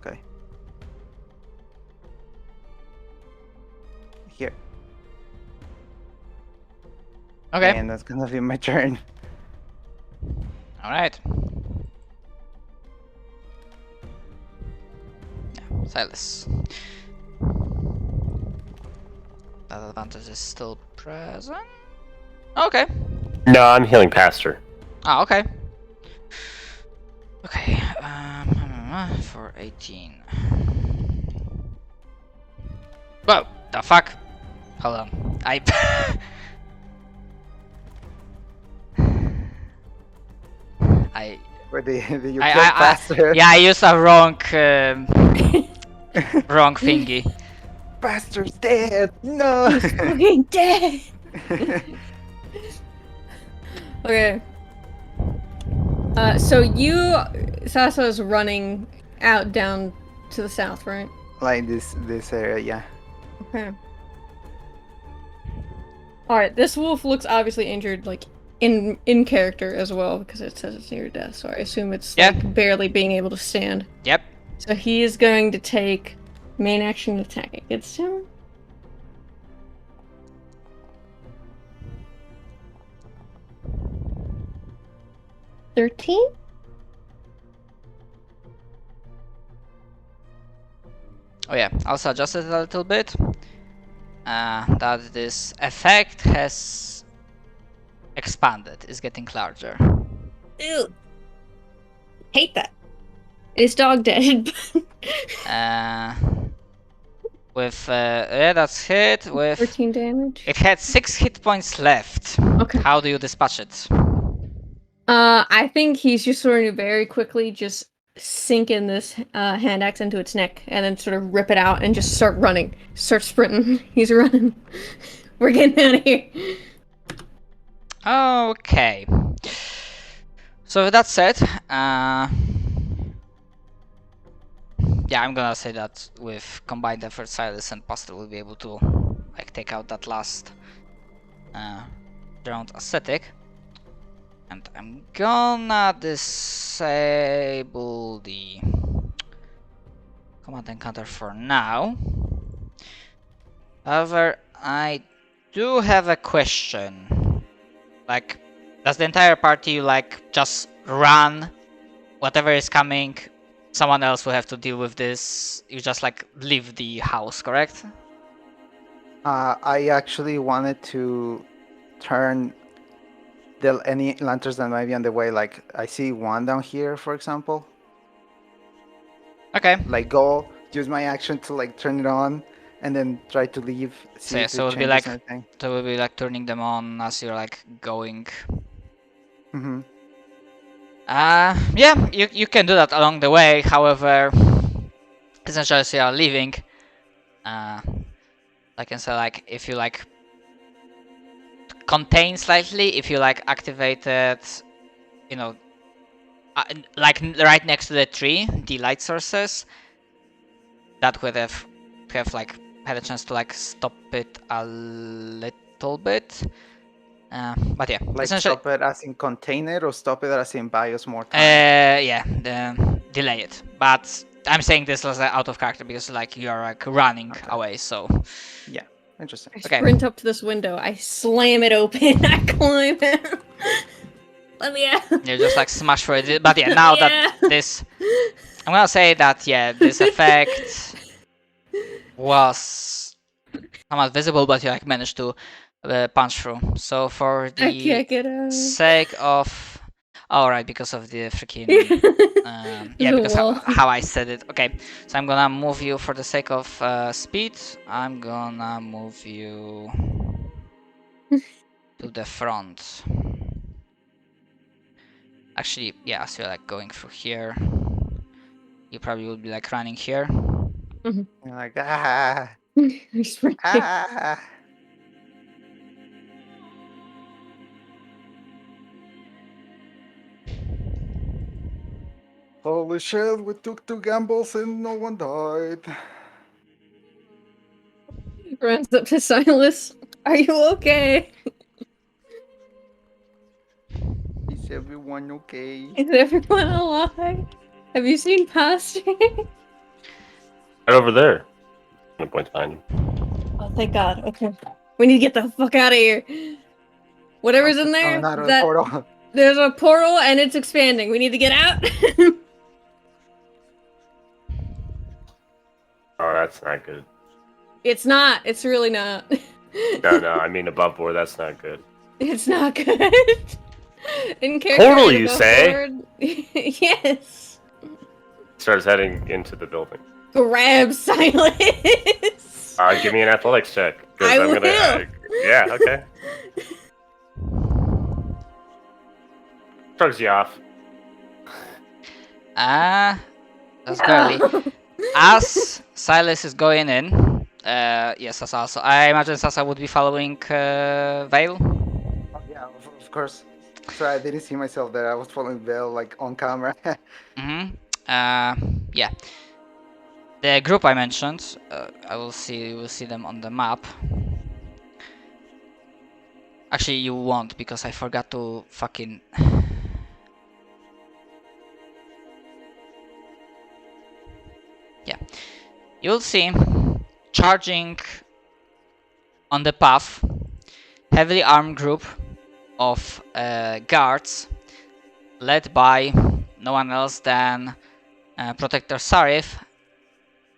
Okay. Here. Okay. And that's gonna be my turn. All right. Yeah, Silas. That advantage is still present. Okay. No, I'm healing past her. Ah, okay. Okay. For 18. Whoa, the fuck? Hold on. I Where did you I- kill I- faster? yeah, I used a wrong wrong thingy. Faster's dead! No! He's fucking dead. Okay. So you, Sasa is running out down to the south, right? Like this area, yeah. Okay. All right. This wolf looks obviously injured, like in character as well, because it says it's near death. So I assume it's Yeah. like barely being able to stand. Yep. So he is going to take main action attack against him. $13? Oh yeah, also adjusted a little bit. That this effect has expanded, is getting larger. Ew. Hate that. Is dog dead? With yeah, that's hit with. 13 damage. It had 6 hit points left. Okay. How do you dispatch it? I think he's just going to very quickly just sink in this hand axe into its neck and then sort of rip it out and just start running. Start sprinting. He's running. We're getting out of here. Okay. So with that said, yeah, I'm gonna say that with combined effort, Silas and Pastor will be able to like take out that last drowned ascetic. And I'm gonna disable the command encounter for now. However, I do have a question. Like, does the entire party like just run? Whatever is coming, someone else will have to deal with this. You just like leave the house, correct? I actually wanted to turn any lanterns that might be on the way. Like I see one down here, for example. Okay. Like go use my action to like turn it on, and then try to leave. See if So it it'll be changes like anything. so we'll be like turning them on as you're like going. Mm-hmm. Yeah, you can do that along the way. However, essentially as you are leaving, I can say like if you like contain slightly, if you like activated, you know, like right next to the tree, the light sources, that would have like had a chance to like stop it a little bit. But yeah, Like essentially, stop it as in contain it, or stop it as in buy us more time. yeah, delay it. But I'm saying this as out of character because like you're like running away, so Yeah, interesting. I Okay. sprint up to this window. I slam it open. I climb it. Let me out. you just like smash for it. But yeah, now that this, I'm gonna say that yeah, this effect was somewhat visible, but you like managed to punch through. So for I the can't get out. sake of, all right, because of the freaking yeah, The because wall. how I said it. Okay, so I'm gonna move you for the sake of speed. I'm gonna move you to the front. Actually, yeah, so you're like going through here. You probably would be like running here. You're like ah I'm sprinting. ah. Holy shit! We took 2 gambles and no one died. Runs up to Silas. Are you okay? Is everyone okay? Is everyone alive? Have you seen Pastor? Right over there. I'm gonna point behind him. Oh, thank God. Okay. We need to get the fuck out of here. Whatever's in there, Coming out of the that portal. there's a portal and it's expanding. We need to get out. Oh, that's not good. It's not. It's really not. No, I mean above board. That's not good. It's not good. In character Portal, and you above say? board. Yes. Starts heading into the building. Grab Silas. Give me an athletics check. 'Cause I I'm will. gonna. Yeah. Okay. Shrugs you off. That's girly. As Silas is going in, yes, Sasa. So I imagine Sasa would be following Vale. Oh, yeah, of course. So I didn't see myself there. I was following Bell like on camera. Yeah. The group I mentioned, I will see. You will see them on the map. Actually, you won't because I forgot to fucking. Yeah, you'll see charging on the path, heavily armed group of guards, led by no one else than Protector Sarif,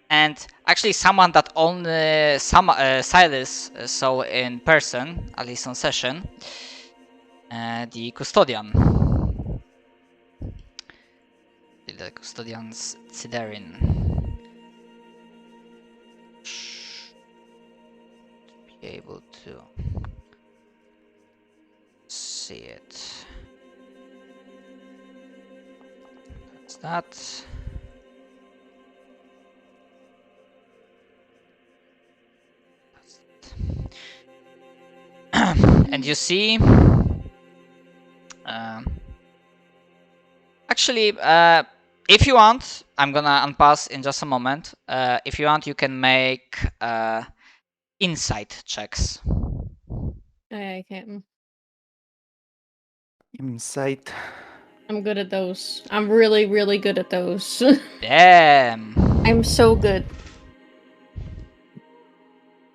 and actually someone that only Silas saw in person, at least on session, the Custodian. The Custodian's Siderin. Be able to see it. That's that. And you see, actually, if you want, I'm gonna unpass in just a moment. If you want, you can make insight checks. I can't. Insight. I'm good at those. I'm really, really good at those. Damn. I'm so good.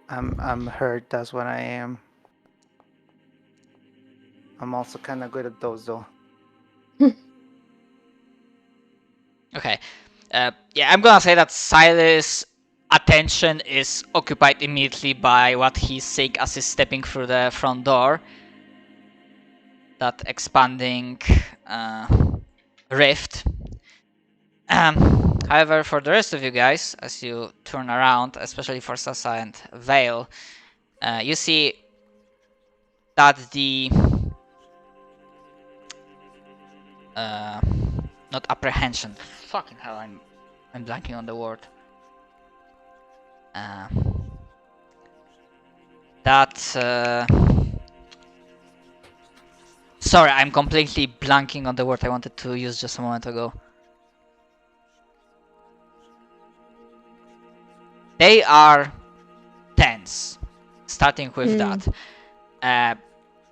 I'm hurt. That's what I am. I'm also kind of good at those though. Okay. Yeah, I'm gonna say that Silas' attention is occupied immediately by what he's seeing as he's stepping through the front door. That expanding rift. However, for the rest of you guys, as you turn around, especially for Sasa and Vale, you see that the not apprehension. Fucking hell, I'm blanking on the word. Sorry, I'm completely blanking on the word I wanted to use just a moment ago. They are tense, starting with that.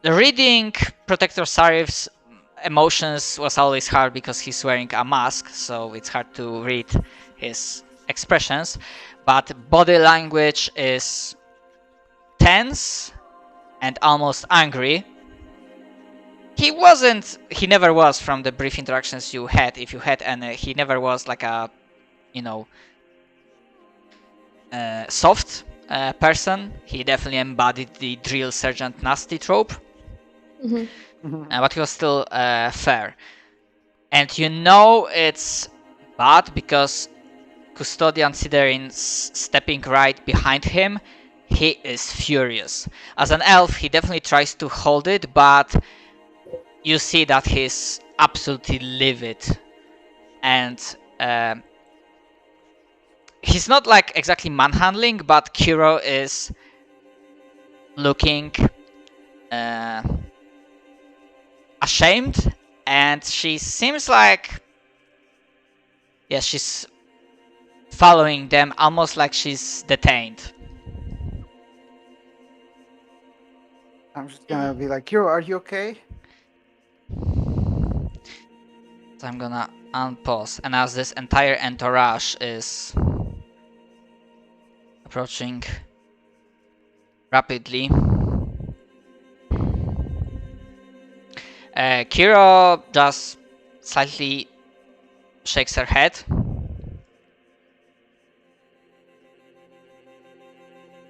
Reading Protector Sarif's emotions was always hard because he's wearing a mask, so it's hard to read his expressions, but body language is tense and almost angry. He never was, from the brief interactions you had, if you had any, he never was like a, soft person. He definitely embodied the drill sergeant nasty trope. But he was still fair. And it's bad because Custodian Siderin stepping right behind him, he is furious. As an elf, he definitely tries to hold it, but you see that he's absolutely livid. And he's not like exactly manhandling, but Kiro is looking ashamed, and she seems like, yeah, she's following them almost like she's detained. I'm just gonna be like, "Yo, are you okay?" So I'm gonna unpause, and as this entire entourage is approaching rapidly. Kiro just slightly shakes her head.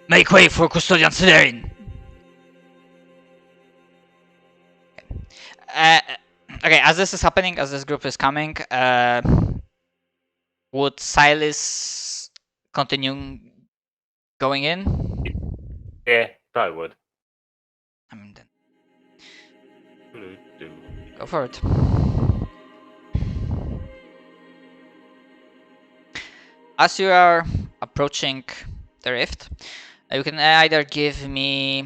Make way for Custodian Siderin! Okay, as this is happening, as this group is coming, would Silas continue going in? Yeah, probably would. I mean, then Doo-doo-doo. go for it. As you are approaching the rift, you can either give me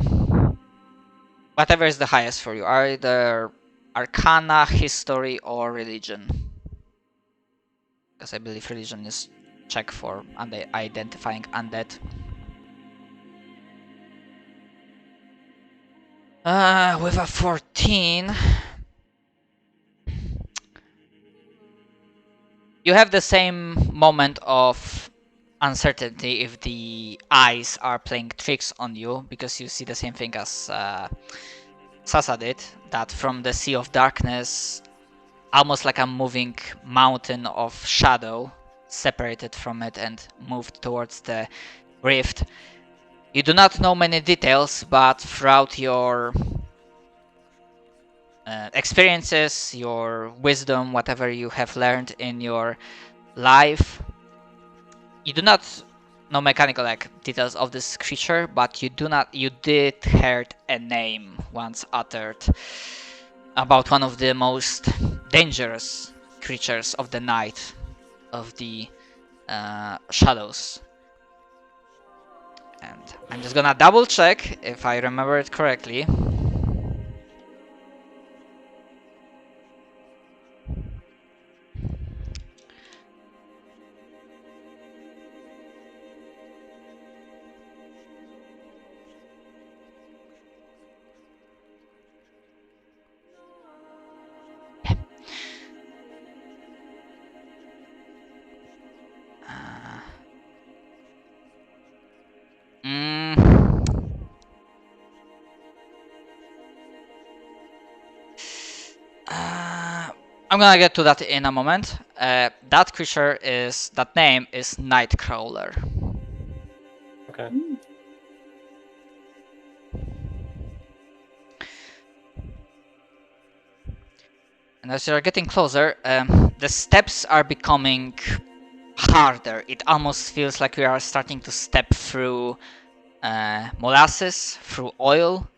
whatever is the highest for you, either Arcana, History, or Religion. Because I believe Religion is check for identifying undead. With a 14, you have the same moment of uncertainty if the eyes are playing tricks on you, because you see the same thing as Sasa did, that from the Sea of Darkness, almost like a moving mountain of shadow separated from it and moved towards the rift. You do not know many details, but throughout your experiences, your wisdom, whatever you have learned in your life, you do not know mechanical like details of this creature, but you did heard a name once uttered about one of the most dangerous creatures of the night, of the shadows. And I'm just gonna double check if I remember it correctly. I'm gonna get to that in a moment. That name is Nightcrawler. Okay. And as you're getting closer, the steps are becoming harder. It almost feels like we are starting to step through molasses, through oil,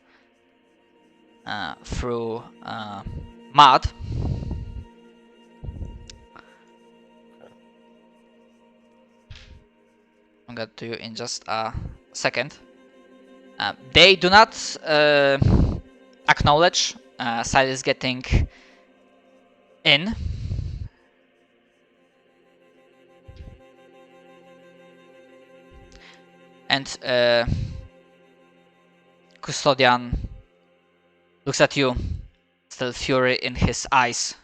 through mud. I'll get to you in just a second. They do not acknowledge Silas getting in. And Custodian looks at you, still fury in his eyes.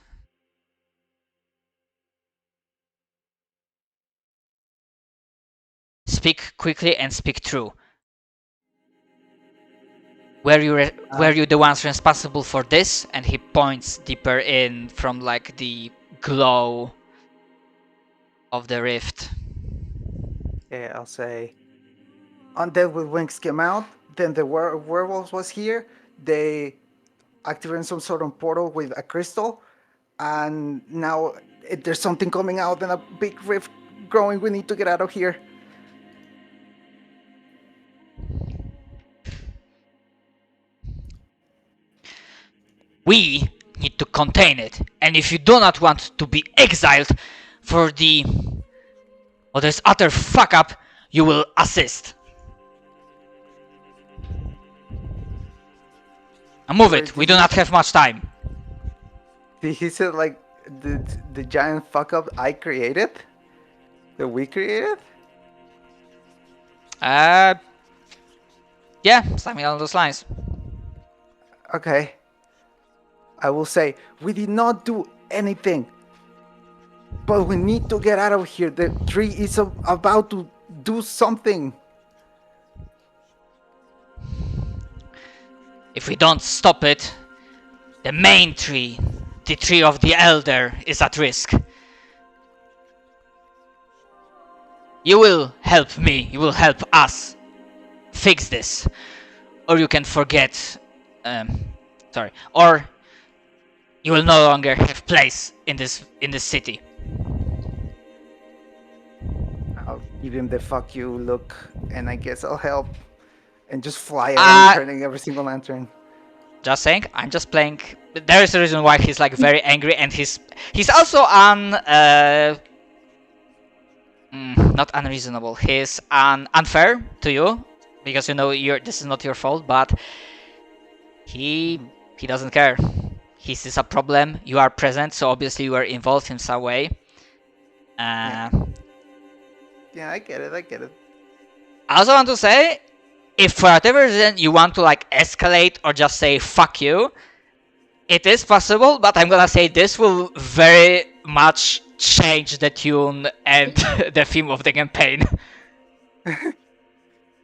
Speak quickly and speak true. Were you the ones responsible for this? And he points deeper in from like the glow of the rift. Yeah, I'll say. Undead with wings came out. Then the werewolves was here. They activated some sort of portal with a crystal, and now there's something coming out and a big rift growing. We need to get out of here. We need to contain it, and if you do not want to be exiled for the this utter fuck up, you will assist. And move it. We do not have much time. He said like the giant fuck up I created, that we created. Yeah, something along those lines. Okay. I will say we did not do anything, but we need to get out of here. The tree is about to do something. If we don't stop it, the main tree, the tree of the Elder, is at risk. You will help me, you will help us fix this. Or you can forget, or you will no longer have place in this city. I'll give him the fuck you look, and I guess I'll help. And just fly around turning every single lantern. Just saying, I'm just playing. There is a reason why he's like very angry, and he's also not unreasonable. He's unfair to you because you know this is not your fault, but he doesn't care. He sees a problem. You are present, so obviously you are involved in some way. Yeah, I get it. I also want to say, if for whatever reason you want to like escalate or just say fuck you, it is possible, but I'm gonna say this will very much change the tune and the theme of the campaign.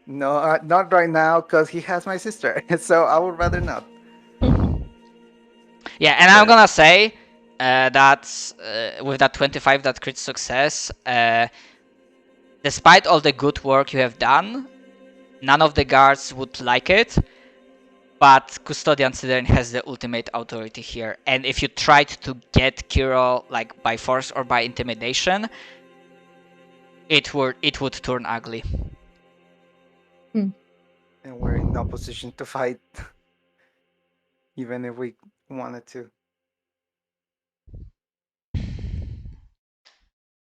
No, not right now, because he has my sister, so I would rather not. Yeah, and I'm gonna say that with that 25 that crit success, despite all the good work you have done, none of the guards would like it, but Custodian Siderin has the ultimate authority here. And if you tried to get Kiro like by force or by intimidation, it would turn ugly. And we're in no position to fight, even if we wanted to.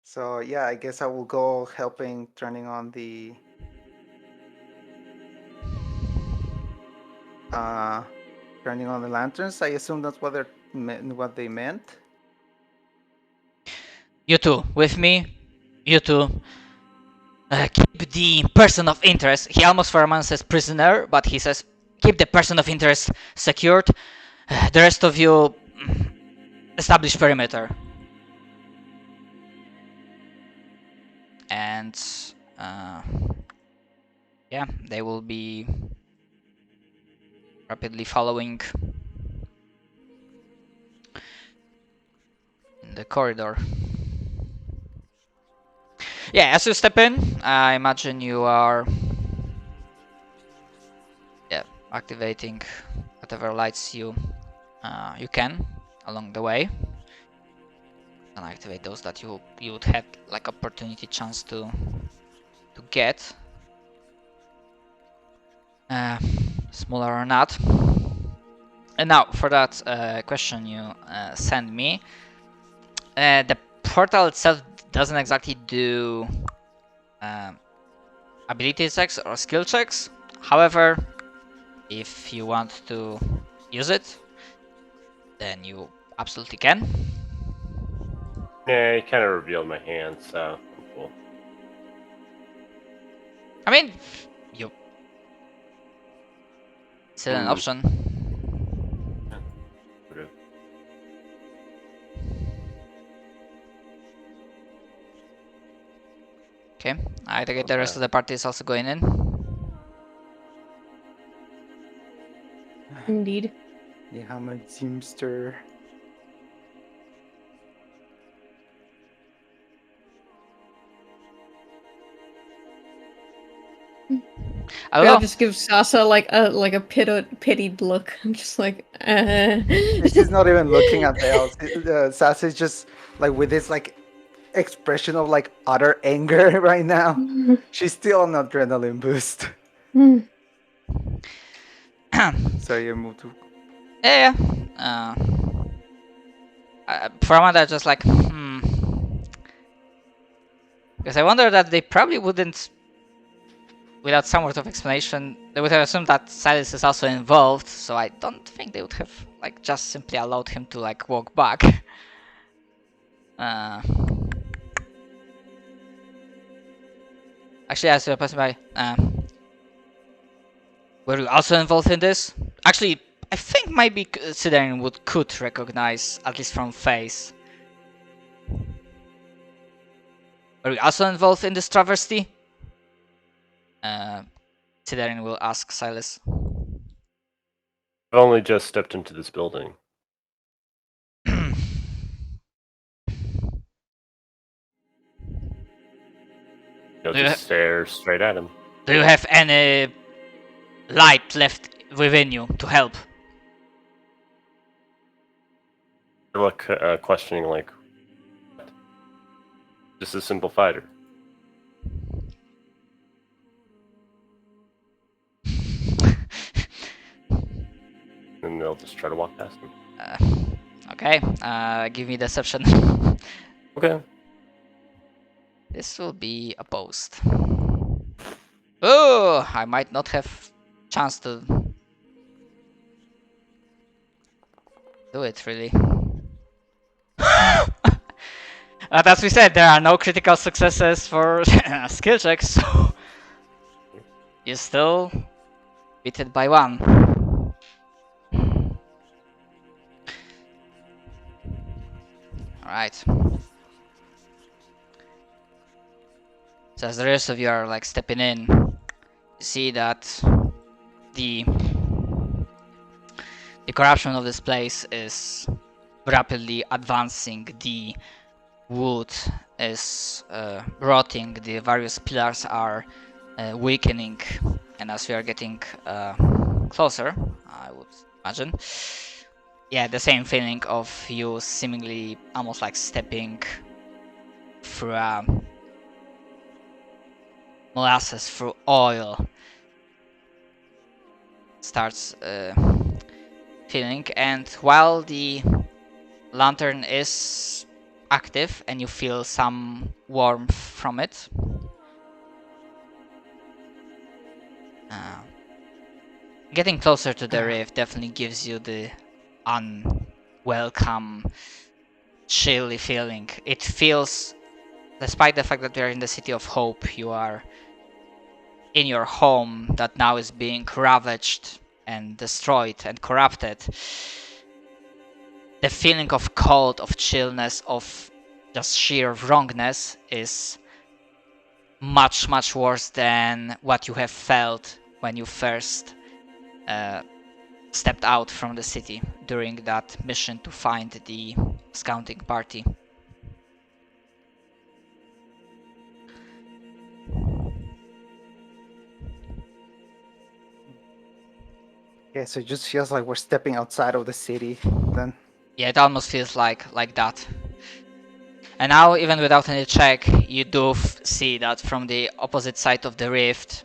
So yeah, I guess I will go helping turning on the lanterns. I assume that's what they meant. You two, with me. You two. Keep the person of interest. He almost for a moment says prisoner, but he says keep the person of interest secured. The rest of you establish perimeter. And yeah, they will be rapidly following in the corridor. Yeah, as you step in, I imagine you are activating whatever lights you can along the way, and activate those that you would have like opportunity chance to get, smaller or not. And now for that question you send me, the portal itself doesn't exactly do ability checks or skill checks. However, if you want to use it, then you absolutely can. Yeah, he kind of revealed my hand, so I'm cool. I mean, it's still an option. Okay, I take it the rest of the party is also going in. Indeed. Yeah, I'm a Zimster. I'll just give Sasa like a pitied look. I'm just like, She's not even looking at Bales. Sasa is just like with this like expression of like utter anger right now. She's still on adrenaline boost. So you move to. Yeah. For a moment, I was just like, because I wonder that they probably wouldn't, without some sort of explanation, they would have assumed that Silas is also involved. So I don't think they would have like just simply allowed him to like walk back. Actually, as you're passing by, were you also involved in this? Actually, I think maybe Siderin could recognize, at least from face. Were you also involved in this travesty? Siderin will ask Silas. I've only just stepped into this building. Do you Just stare straight at him. Do you have any light left within you to help? I look questioning, like, just a simple fighter. And they'll just try to walk past him. Okay, give me deception. Okay. This will be opposed. Oh, I might not have chance to do it really. But as we said, there are no critical successes for skill checks, so you still beat it by 1. Alright. So as the rest of you are like stepping in, you see that the corruption of this place is rapidly advancing. The wood is rotting, the various pillars are weakening, and as we are getting closer, I would imagine, yeah, the same feeling of you seemingly almost like stepping through molasses, through oil, starts feeling. And while the lantern is active and you feel some warmth from it, getting closer to the rift definitely gives you the unwelcome, chilly feeling. It feels, despite the fact that you're in the city of hope, you are in your home that now is being ravaged and destroyed and corrupted. The feeling of cold, of chillness, of just sheer wrongness is much, much worse than what you have felt when you first stepped out from the city during that mission to find the scouting party. Yeah, so it just feels like we're stepping outside of the city then. Yeah, it almost feels like that. And now, even without any check, you do see that from the opposite side of the rift,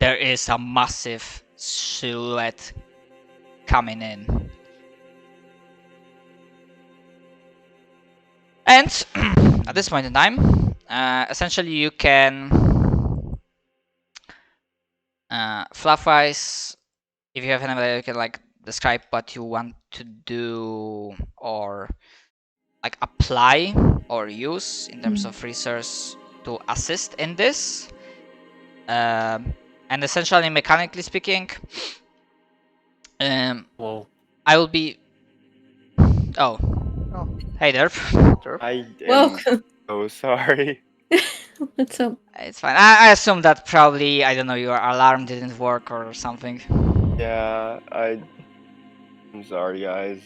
there is a massive silhouette coming in. And at this point in time, essentially you can fluff-wise, if you have any idea, you can like describe what you want to do or like apply or use in terms of resource to assist in this. And essentially, mechanically speaking, Well, I will be. Oh, Oh, hey there. sure. I am Welcome. so sorry. What's up? It's fine. I assume that probably, I don't know, your alarm didn't work or something. Yeah, I'm sorry, guys.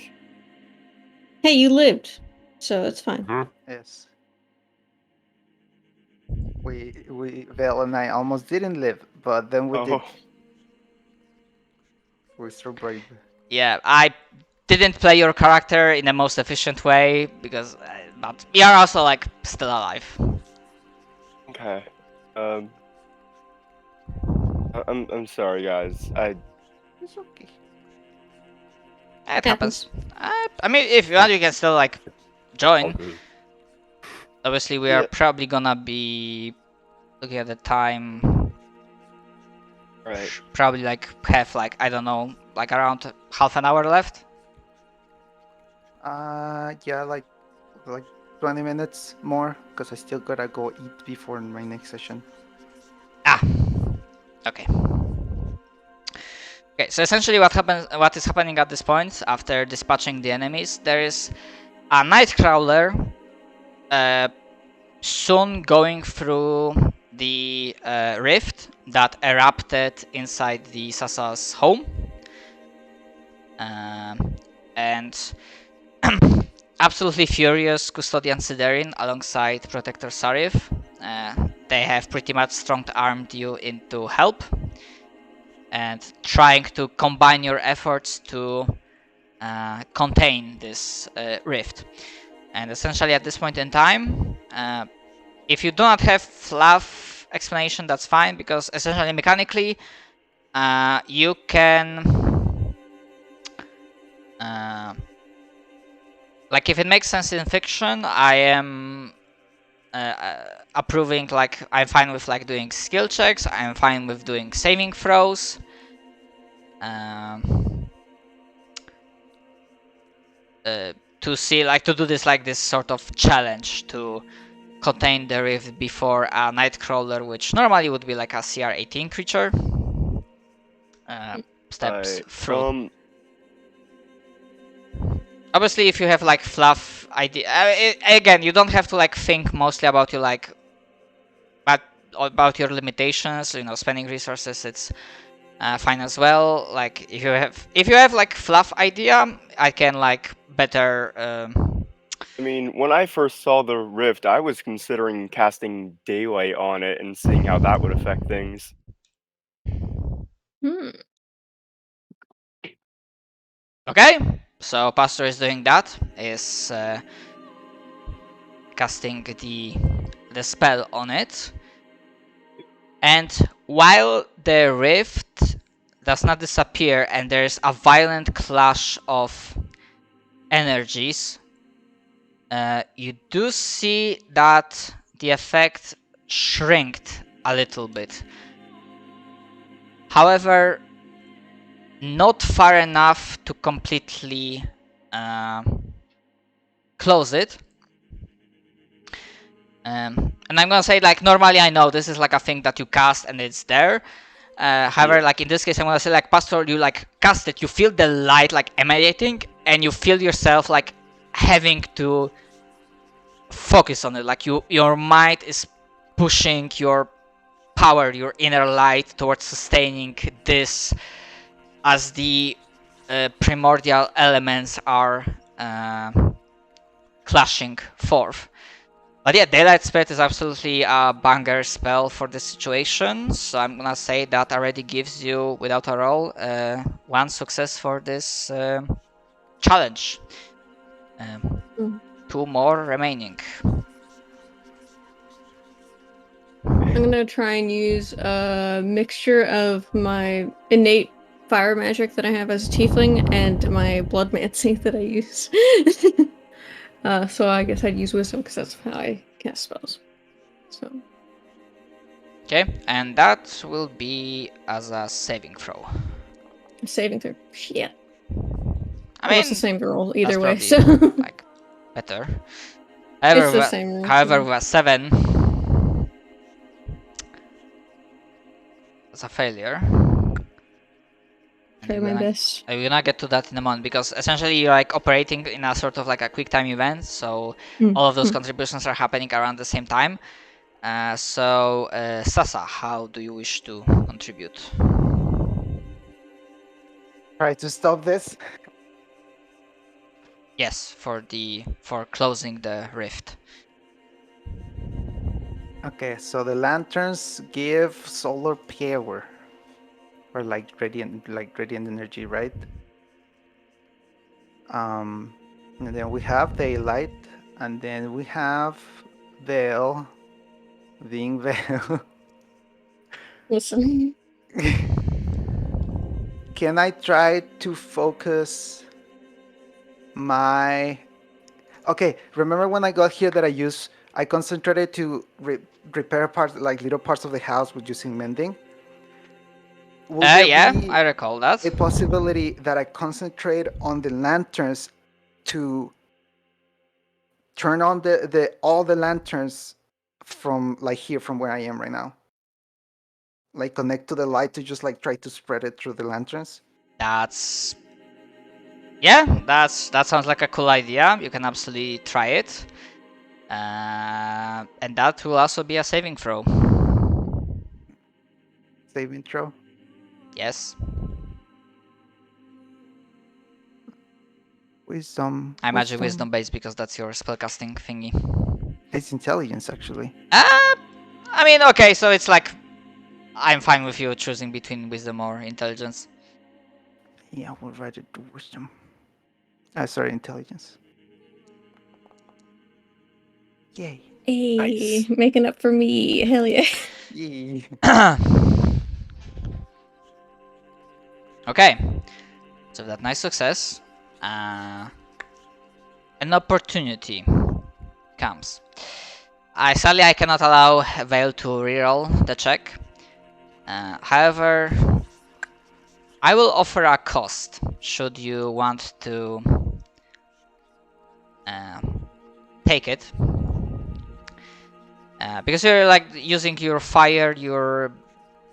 Hey, you lived, so it's fine. Yes. Val and I almost didn't live, but then we did. Oh, We're so brave. Yeah, I didn't play your character in the most efficient way because, but we are also like still alive. okay. I'm sorry, guys. It's okay. It happens. I mean, if you want, you can still like all join. good. Obviously, we are Yeah. probably gonna be looking at the time. Right. Probably like have like, I don't know, like around half an hour left. Yeah, like 20 minutes more, because I still gotta go eat before my next session. Okay. Okay, so essentially what is happening at this point after dispatching the enemies, there is a Nightcrawler soon going through the rift that erupted inside the Sasa's home. And absolutely furious Custodian Siderin alongside Protector Sarif. They have pretty much strong-armed you into help and trying to combine your efforts to contain this rift. And essentially at this point in time, if you do not have fluff explanation, that's fine, because essentially mechanically you can like, if it makes sense in fiction, I am approving, like, I'm fine with like doing skill checks, I'm fine with doing saving throws. To see, like, to do this, like, this sort of challenge to contain the rift before a Nightcrawler, which normally would be like a CR 18 creature, steps through. Obviously, if you have like fluff idea, again, you don't have to like think mostly about your like, but about your limitations. You know, spending resources, it's fine as well. Like, if you have like fluff idea, I can like better. I mean, when I first saw the rift, I was considering casting daylight on it and seeing how that would affect things. Okay, so Pastor is doing that. Is casting the spell on it, and while the rift does not disappear and there's a violent clash of energies, you do see that the effect shrinked a little bit. However, not far enough to completely close it. And I'm gonna say, like, normally I know this is like a thing that you cast and it's there. However, like in this case, I'm gonna say, like, Pastor, you like cast it, you feel the light like emanating, and you feel yourself like having to focus on it. Like your mind is pushing your power, your inner light, towards sustaining this, as the primordial elements are clashing forth. But yeah, Daylight Spirit is absolutely a banger spell for this situation, so I'm gonna say that already gives you, without a roll, 1 success for this challenge. 2 more remaining. I'm gonna try and use a mixture of my innate fire magic that I have as a tiefling and my bloodmancy that I use. So I guess I'd use wisdom because that's how I cast spells. So. Okay, and that will be as a saving throw. Saving throw. Shit. I mean, it's the same roll either way, that's so. like better. However, it's the same roll. However, with a 7, it's a failure. Try my best. I will not get to that in a moment, because essentially you're like operating in a sort of like a quick time event, so all of those contributions are happening around the same time. So Sasa, how do you wish to contribute? Try to stop this. Yes, for closing the rift. Okay, so the lanterns give solar power, or like radiant energy, right? And then we have daylight, and then we have veil, being veil. Listen. Can I try to focus my... Okay, remember when I got here that I concentrated to repair parts, like little parts of the house with using mending? Yeah, I recall that. A possibility that I concentrate on the lanterns to turn on all the lanterns from like here, from where I am right now? Like connect to the light to just like try to spread it through the lanterns? That sounds like a cool idea. You can absolutely try it. And that will also be a saving throw. Saving throw? Yes. Wisdom. I imagine wisdom based because that's your spellcasting thingy. It's intelligence, actually. I mean, okay, so it's like I'm fine with you choosing between wisdom or intelligence. Yeah, we'll rather do wisdom. Sorry, intelligence. Yay. Hey, Nice. making up for me. Hell yeah. Yay. Okay, so that nice success, an opportunity comes. Sadly, I cannot allow Vale to reroll the check. However, I will offer a cost should you want to take it. Because you're like using your fire, your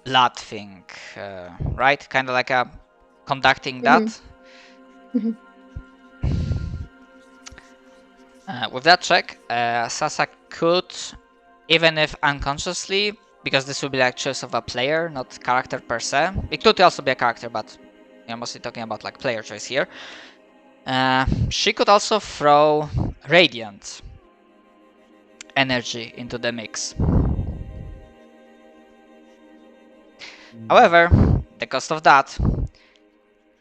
blood thing, right? Kind of like a conducting that. Mhm. With that check, Sasa could, even if unconsciously, because this will be like choice of a player, not character per se. It could also be a character, but I'm mostly talking about like player choice here. She could also throw radiant energy into the mix. However, the cost of that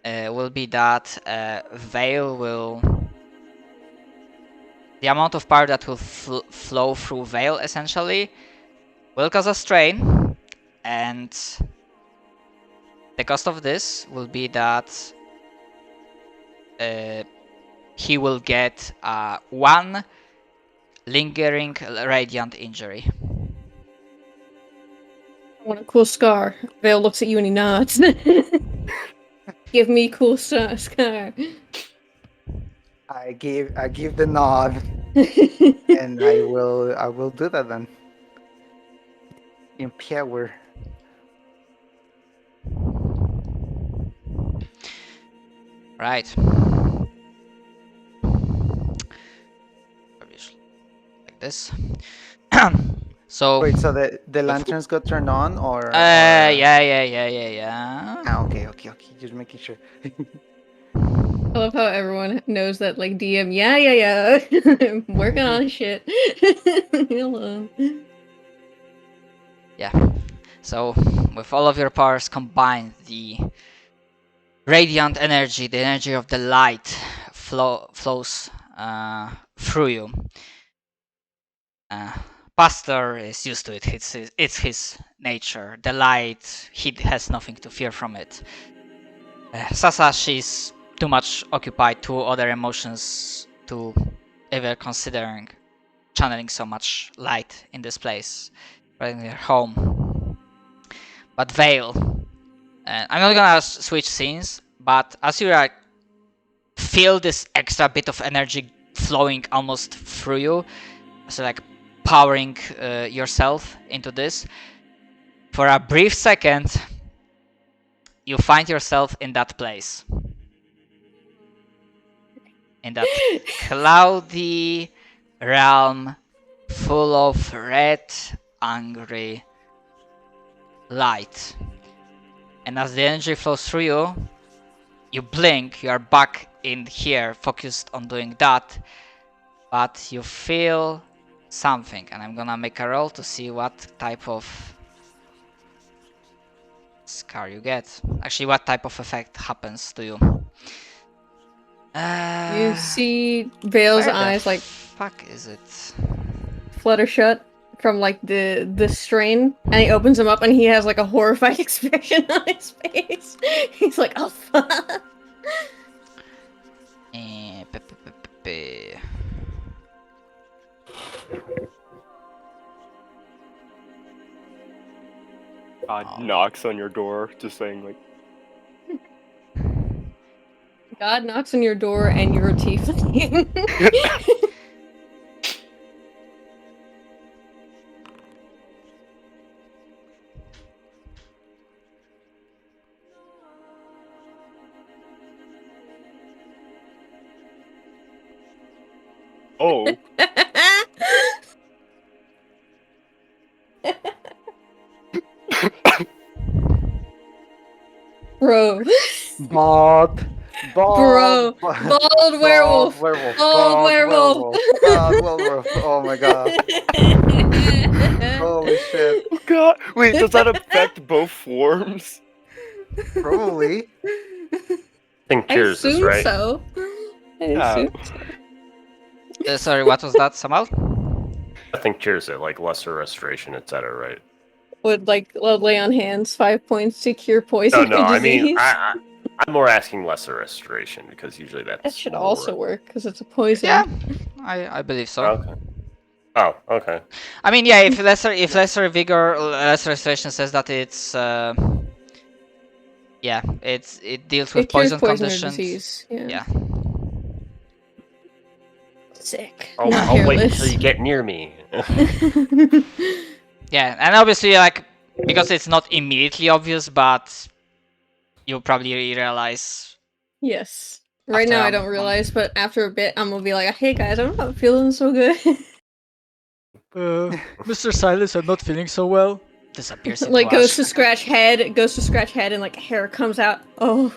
will be that Veil will... The amount of power that will flow through Veil, essentially, will cause a strain, and the cost of this will be that he will get one lingering radiant injury. I want a cool scar. Vale looks at you and he nods. Give me cool scar. I give the nod, and I will do that then. Empower. Right. Like this. So. Wait, so the lanterns got turned on, or? Yeah. Ah, okay. Just making sure. I love how everyone knows that, like, DM, yeah. Working on shit. Hello. Yeah. So, with all of your powers combined, the radiant energy, the energy of the light, flows through you. Pastor is used to it. It's his nature. The light, he has nothing to fear from it. Sasa, she's too much occupied to other emotions to ever considering channeling so much light in this place, right in her home. But Vale, I'm not gonna switch scenes, but as you feel this extra bit of energy flowing almost through you, so like powering yourself into this, for a brief second, you find yourself in that place. In that cloudy realm full of red, angry light. And as the energy flows through you, you blink, you are back in here, focused on doing that, but you feel something, and I'm gonna make a roll to see what type of scar you get. Actually, what type of effect happens to you. You see Vale's Where the eyes, like, fuck is it? flutter shut from, like, the strain, and he opens them up and he has, like, a horrified expression on his face. He's like, oh, fuck. God knocks on your door, just saying like, God knocks on your door and you're a tiefling. oh, Bro. But Bro, bald werewolf. werewolf, Bald werewolf. bald werewolf. Oh my god! Holy shit! Oh god! Wait, does that affect both forms? Probably. I think I Cheers is assume right. so. I Yeah. assume so. Sorry, what was that, Samal? I think Cheers it, like lesser restoration, etc. Right? Would like lay on hands 5 points to cure poison No, or I disease? mean, I'm more asking lesser restoration because usually that's That should more... also work because it's a poison. Yeah, I believe so. Okay. Oh, okay. I mean, yeah, if lesser vigor, lesser restoration says that it's yeah, it deals with It cures poison poison or conditions. disease. Yeah. Yeah. Sick. I'll Not wait hairless. until you get near me. Yeah, and obviously, like, because it's not immediately obvious, but you'll probably realize. Yes. Right After now I I'm- don't realize, but after a bit I'm gonna be like, hey guys, I'm not feeling so good. Mr. Silas, I'm not feeling so well. Disappears into like goes ash. to scratch head, and like hair comes out. Oh.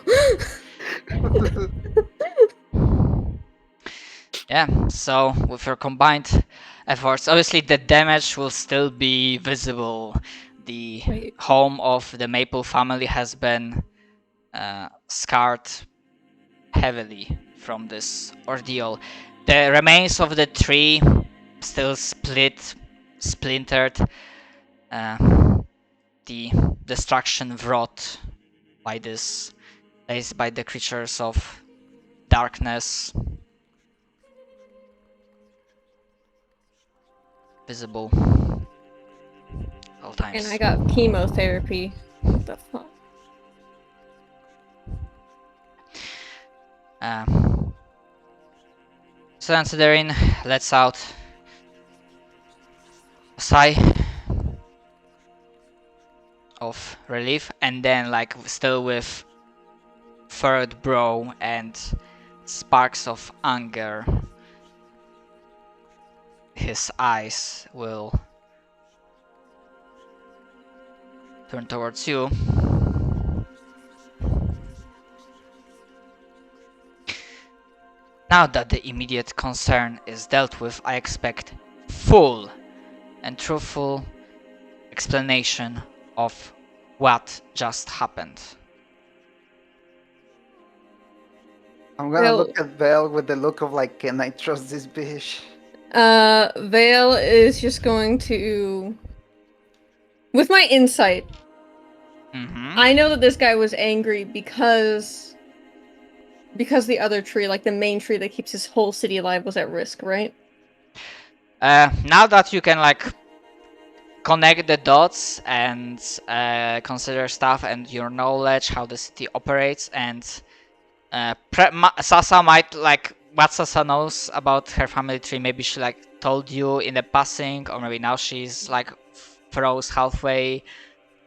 Yeah, so with your combined efforts, obviously the damage will still be visible. The Right. home of the Maple family has been scarred heavily from this ordeal. The remains of the tree still splintered. The destruction wrought by by the creatures of darkness visible all times. And I got chemotherapy. What the fuck? So Ansidarin lets out a sigh of relief, and then, like, still with furrowed brow and sparks of anger, his eyes will turn towards you. Now that the immediate concern is dealt with, I expect full and truthful explanation of what just happened. I'm gonna Well- look at Vel with the look of like, can I trust this bitch? Vale is just going to, with my insight, Mm-hmm. I know that this guy was angry because the other tree, like the main tree that keeps his whole city alive, was at risk, right? Now that you can, like, connect the dots and consider stuff and your knowledge how the city operates, and Sasa might, like, what Sasa knows about her family tree, maybe she, like, told you in the passing, or maybe now she's, like, froze halfway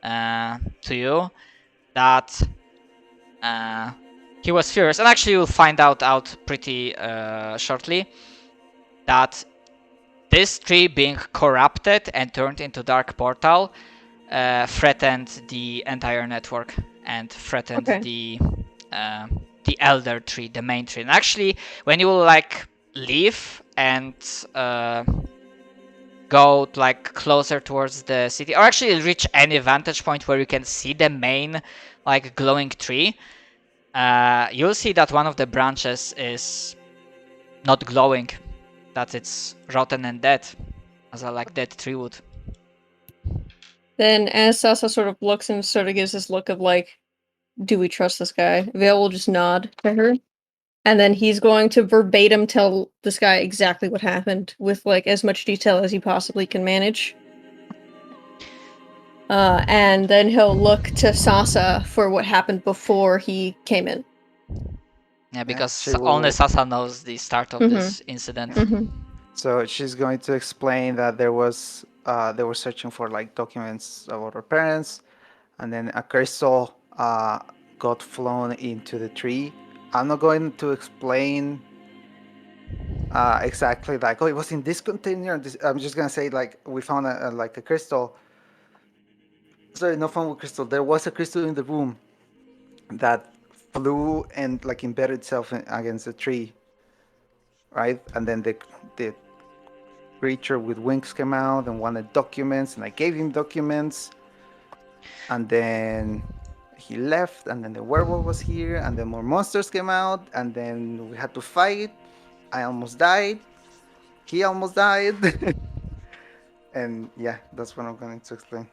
to you that he was furious. And actually you'll find out pretty shortly that this tree being corrupted and turned into dark portal threatened the entire network and threatened Okay. the elder tree, the main tree. And actually, when you will, like, leave and go, like, closer towards the city, or actually reach any vantage point where you can see the main, like, glowing tree, you'll see that one of the branches is not glowing, that it's rotten and dead, as a, like, dead tree would. Then as Sasa sort of looks and sort of gives this look of like, do we trust this guy? Vale will just nod to her. And then he's going to verbatim tell this guy exactly what happened with like as much detail as he possibly can manage. And then he'll look to Sasa for what happened before he came in. Yeah, because she will- only Sasa knows the start of this incident. So she's going to explain that there was they were searching for like documents about her parents, and then a crystal got flown into the tree. I'm not going to explain exactly like, oh, it was in this container. I'm just gonna say like we found like a crystal. Sorry, not found a crystal. There was a crystal in the room that flew and like embedded itself against the tree, right? And then the creature with wings came out and wanted documents, and I gave him documents, and then he left, and then the werewolf was here, and then more monsters came out, and then we had to fight. I almost died. He almost died. And yeah, that's what I'm going to explain.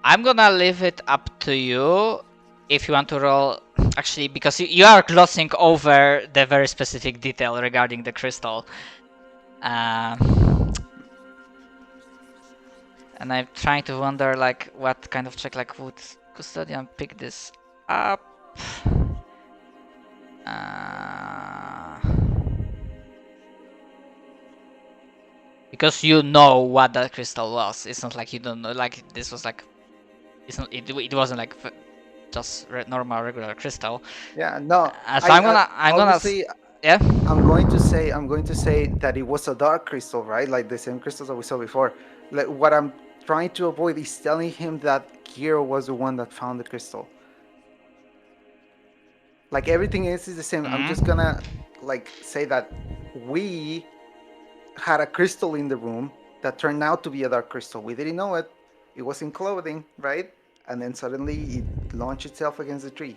I'm gonna leave it up to you if you want to roll. Actually, because you are glossing over the very specific detail regarding the crystal. And I'm trying to wonder, like, what kind of check, like, would Custodian pick this up? Because you know what that crystal was. It's not like you don't know. Like, this was like, it's not. It wasn't like just normal regular crystal. Yeah, no. So I'm gonna obviously, yeah. I'm going to say that it was a dark crystal, right? Like the same crystals that we saw before. Like what I'm trying to avoid is telling him that Kiro was the one that found the crystal. Like everything is the same. I'm just gonna like say that we had a crystal in the room that turned out to be a dark crystal. We didn't know it. It was in clothing, right? And then suddenly it launched itself against the tree.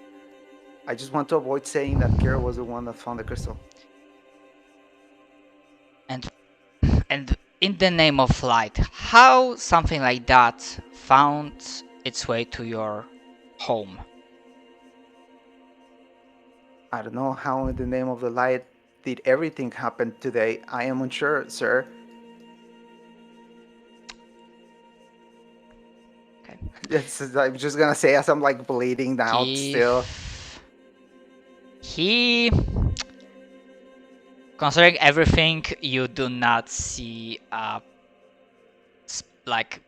I just want to avoid saying that Kira was the one that found the crystal. And in the name of light, how something like that found its way to your home? I don't know how in the name of the light did everything happen today. I am unsure, sir. Okay. I'm just gonna say as I'm like bleeding out still. He, considering everything, you do not see like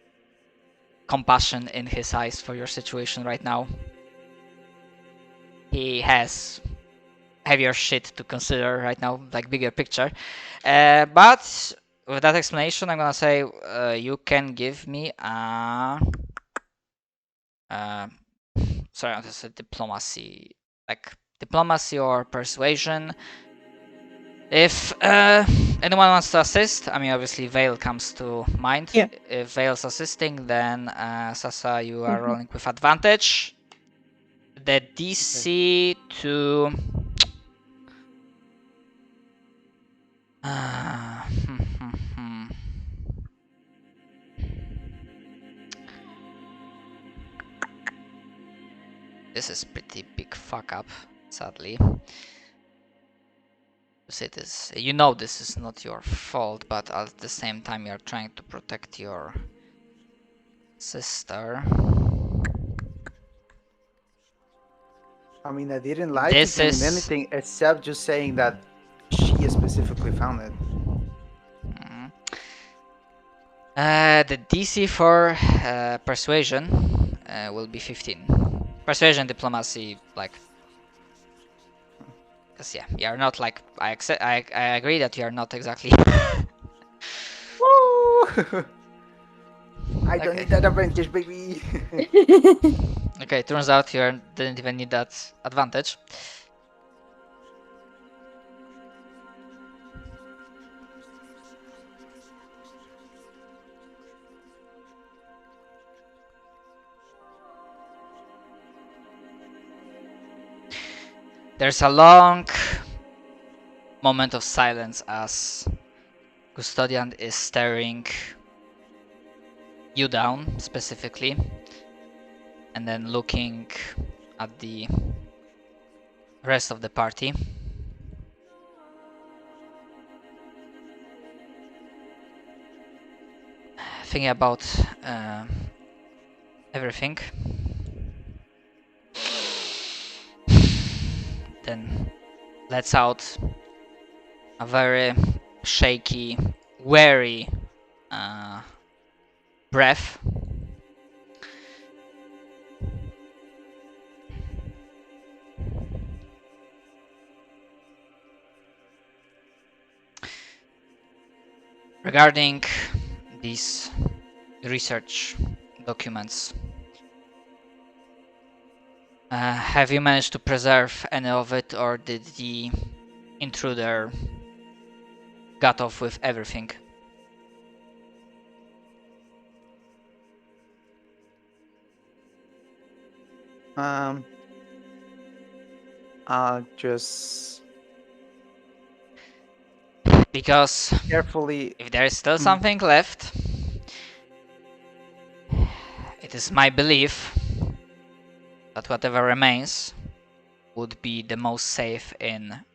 compassion in his eyes for your situation right now. He has heavier shit to consider right now, like bigger picture. But with that explanation, I'm gonna say you can give me a sorry, this is diplomacy, like diplomacy or persuasion. If anyone wants to assist, I mean, obviously Vale comes to mind. Yeah. If Vale's assisting, then Sasa, you are rolling with advantage. The DC to this is pretty big fuck up, sadly. You know this is not your fault, but at the same time you're trying to protect your sister. I mean, I didn't lie to him in anything except just saying that she specifically found it. The DC for persuasion will be 15. Persuasion, diplomacy, like, because yeah, you are not like I agree that you are not exactly. Woo! I don't need that advantage, baby. Okay, turns out you didn't even need that advantage. There's a long moment of silence as Custodian is staring you down specifically, and then looking at the rest of the party. Thinking about everything. Then lets out a very shaky, wary breath. Regarding these research documents, Have you managed to preserve any of it, or did the intruder got off with everything? I'll just Because carefully. if there is still Mm. something left, it is my belief that whatever remains would be the most safe in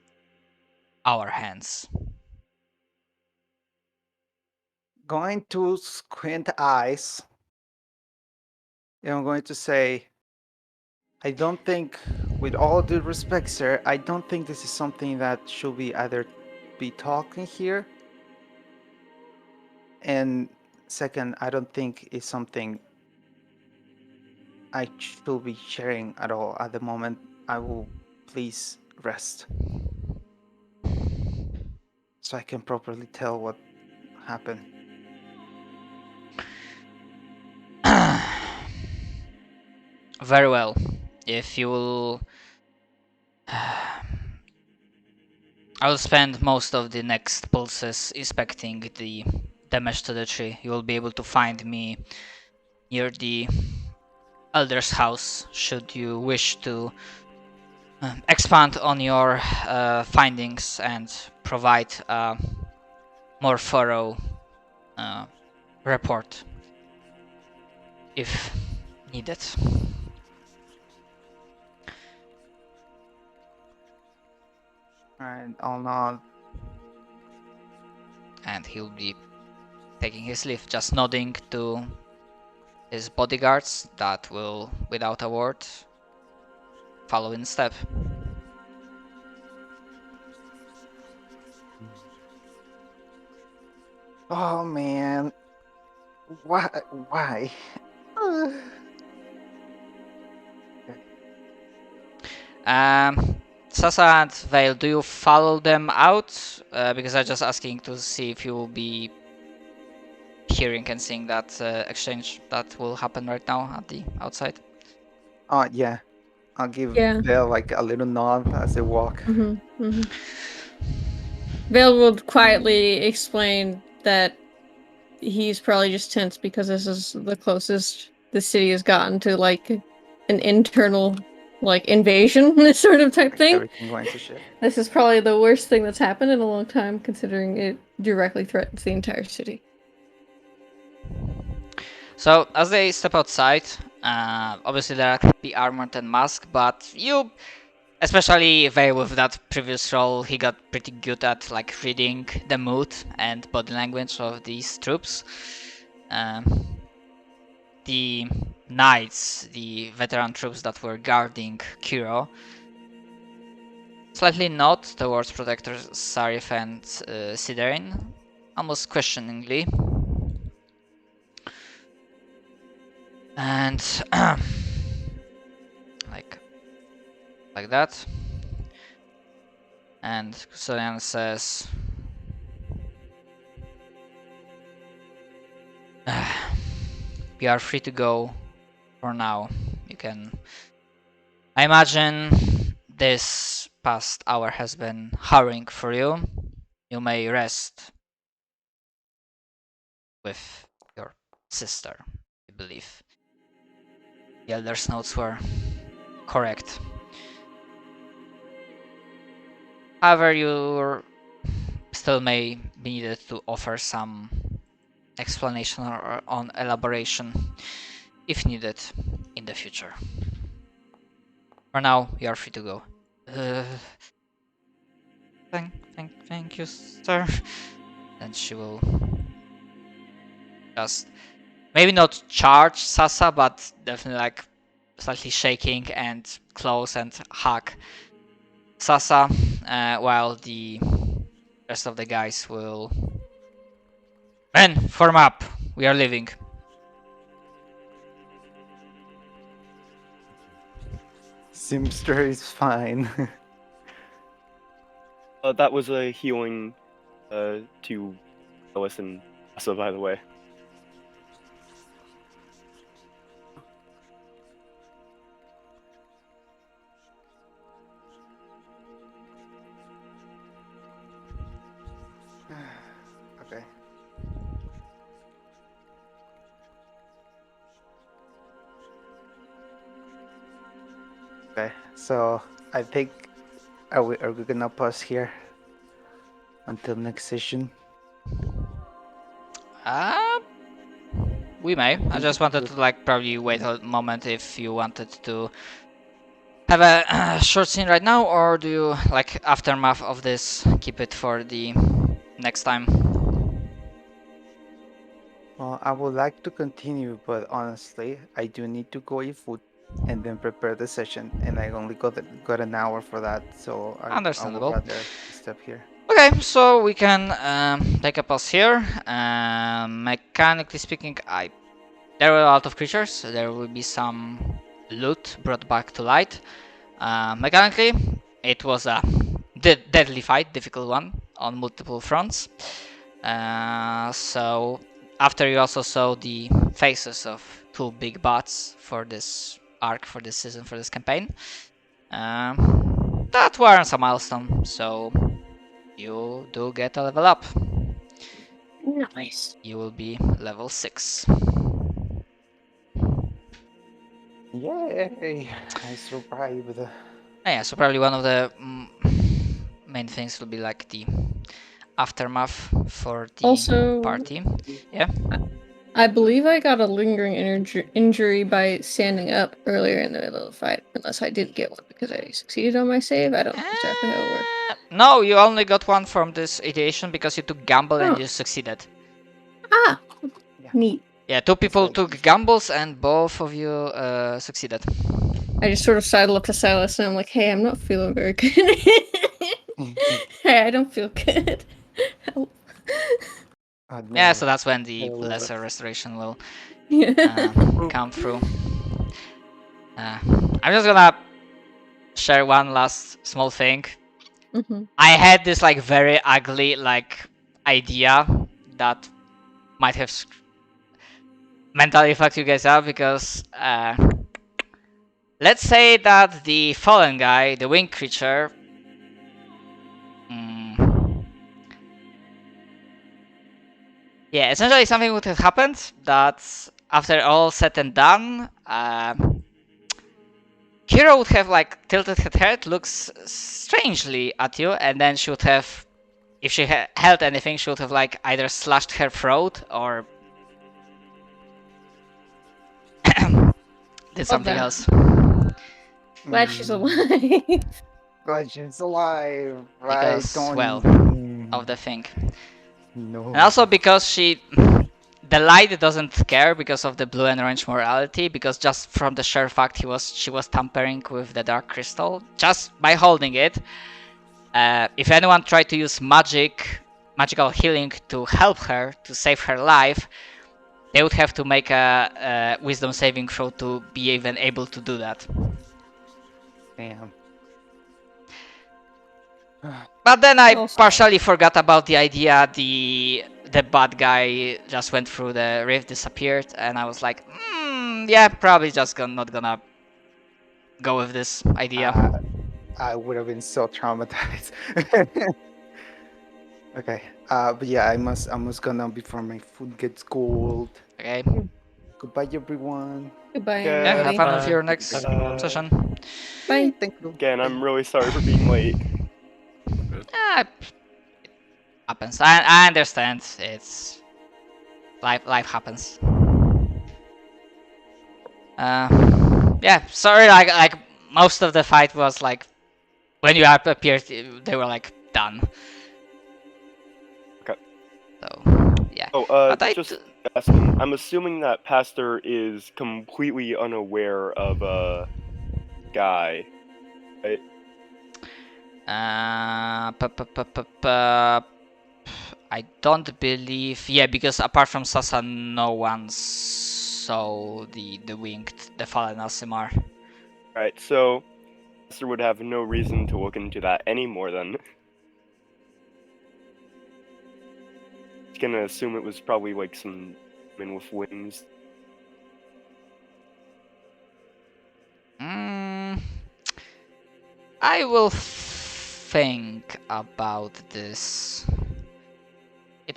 our hands. Going to squint eyes. And I'm going to say, I don't think, with all due respect, sir, I don't think this is something that should be either be talking here. And second, I don't think it's something I should be sharing at all at the moment. I will please rest so I can properly tell what happened. Very well. If you will... I will spend most of the next pulses inspecting the damage to the tree. You will be able to find me near the Elder's house should you wish to expand on your findings and provide a more thorough report if needed. Alright, I'll nod. And he'll be taking his leave, just nodding to his bodyguards that will, without a word, follow in step. Oh man. Why? Why? Sasa and Vale, do you follow them out? Because I'm just asking to see if you will be hearing and seeing that exchange that will happen right now at the outside. Yeah. I'll give Yeah. Belle like a little nod as they walk. Vale would quietly explain that he's probably just tense because this is the closest the city has gotten to like an internal like invasion, this sort of type thing. Everything going to shit. This is probably the worst thing that's happened in a long time, considering it directly threatens the entire city. So as they step outside, obviously they're be armored and masked, but you, especially Vale with that previous role, he got pretty good at like reading the mood and body language of these troops. The knights, the veteran troops that were guarding Kiro, slightly nod towards Protector Sarif and Siderin, almost questioningly. And like that. And Custodian says, "We are free to go for now. You can. I imagine this past hour has been harrowing for you. You may rest with your sister, I believe. The Elder's notes were correct. However, you still may be needed to offer some explanation or on elaboration if needed in the future. For now, you are free to go." Thank you, sir. Then she will just maybe not charge Sasa, but definitely like slightly shaking and close and hug Sasa, while the rest of the guys will. Men, form up. We are leaving. Simster is fine. That was a healing to Ellis and Asa, by the way. Okay, so I think are we gonna pause here until next session? Uh, we may. I think just wanted we- to like probably wait a moment if you wanted to have a short scene right now, or do you like aftermath of this keep it for the next time? Well, I would like to continue, but honestly, I do need to go eat food and then prepare the session, and I only got an hour for that, so I would Understandable. rather stop here. Okay, so we can take a pause here. Mechanically speaking, there were a lot of creatures. So there will be some loot brought back to light. Mechanically, it was a deadly fight, difficult one on multiple fronts. So after you also saw the faces of two big bots for this arc, for this season, for this campaign, that warrants a milestone. So you do get a level up. Nice. You will be level 6. Yay! I survived. Yeah, so probably one of the main things will be like the aftermath for the Also, party. Yeah. I believe I got a lingering injury by standing up earlier in the middle of the fight, unless I did get one because I succeeded on my save. I don't know exactly how it worked. No, you only got one from this ideation because you took gamble and Oh. you succeeded. Ah! Yeah. Neat. Yeah, two people like- took gambles and both of you succeeded. I just sort of sidle up to Silas and I'm like, hey, I'm not feeling very good. Hey, I don't feel good. Help. Oh, Yeah, no. so that's when the Oh, lesser that's- restoration will Yeah. come through. I'm just gonna share one last small thing. Mhm. I had this like very ugly like idea that might have mentally fucked you guys up because let's say that the fallen guy, the winged creature, yeah, essentially something would have happened that after all said and done, Kira would have like tilted her head, looks strangely at you, and then she would have, if she held anything, she would have like either slashed her throat or did something that. else. Glad she's Mm, alive. Glad she's alive. Because, I don't. well, of the thing. No. And also because the light doesn't care because of the blue and orange morality, because just from the sheer fact she was tampering with the dark crystal, just by holding it, if anyone tried to use magical healing to help her, to save her life, they would have to make a wisdom saving throw to be even able to do that. Damn. But then I Also- partially forgot about the idea the bad guy just went through the rift, disappeared, and I was like, yeah, probably just not gonna go with this idea. I would have been so traumatized. Okay. But yeah, I must go now before my food gets cold. Okay. Goodbye, everyone. Goodbye, Yeah, Yeah, have everybody. fun with your next session. Bye. Thank you. Again, I'm really sorry for being late. Yeah, it happens. I understand. It's life happens. Yeah, sorry. Like most of the fight was like when you appeared, they were like done. Okay. So yeah. Oh, But I just asking. I'm assuming that Pastor is completely unaware of Guy. Right? I don't believe. Yeah, because apart from Sasa, no one saw the winged, the fallen Alcimar. Right. So Pastor would have no reason to look into that anymore. Then he's gonna assume it was probably like some man with wings. I will think about this.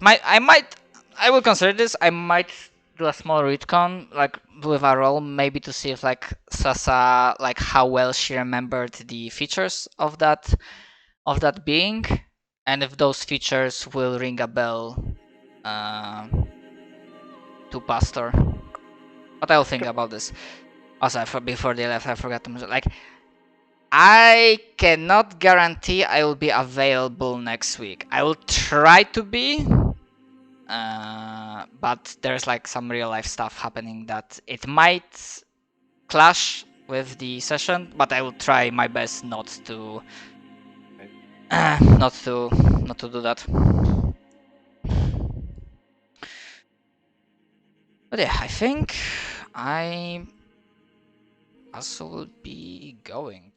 I will consider this. I might do a small retcon, like with a roll, maybe to see if like Sasa, like how well she remembered the features of that being, and if those features will ring a bell to Pastor. But I'll think about this. Also, before they left, I forgot to mention, like, I cannot guarantee I will be available next week. I will try to be, but there's like some real life stuff happening that it might clash with the session, but I will try my best not to do that. But yeah, I think I also will be going.